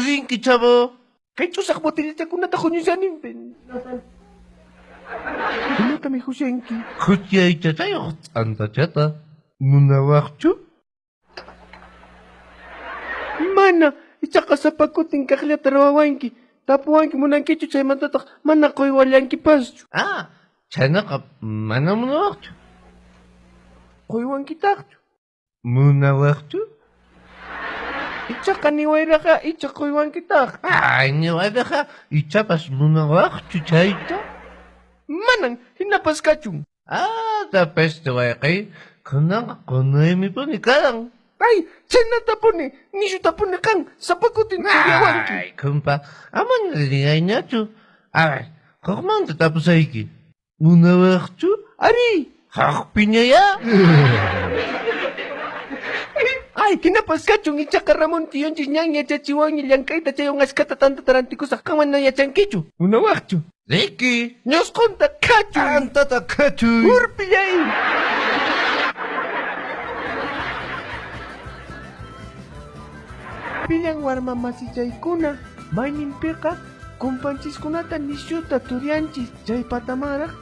rinki, chavo? Kay chusaq botellachakunata huñusaninpi. Imatami huyanki? Hutyaychatayoq t'antachata. Munawaqchu? Mana, ichaqa sapakutin kaqllata rawawanki. Tapuwanki munankichu chaymantataq mana quywallankipaschu. Chaynaqa mana munawaqchu. Quywankitaqchu. Munawaqchu? Ichaqa niwayraqa icha quywankitaq. Niwayraqa ichapas munawaqchu chayta. Manan, hinapas kachun. Tapeste wayqay. Kunanqa qunuymi puni karan. Ay, chaynatapuni, nishutapuni kan, sapakutin turiawanki. Ay, kumpa, amana ligayñachu. Hukmanta tapusayki. Munawaqchu? Ari. Haqpiñaya. Ay, hinapas kachun, ichaqa Ramon tiyonchis ñan yachachiwanña llankayta chayon askata tantata rantikusaq kanman na yachankichu. Munawaqchu. Riki. Ñusqunta kachun. Tantata kachuy. Urpillay. Pillan warma masichaykuna, mayninpiqa kumpanchiskunata nishuta turianchis, chay patamaraq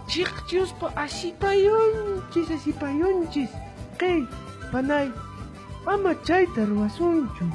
chiqchuspa asipayunchis. Kay, panay, ama chayta ruwasunchu.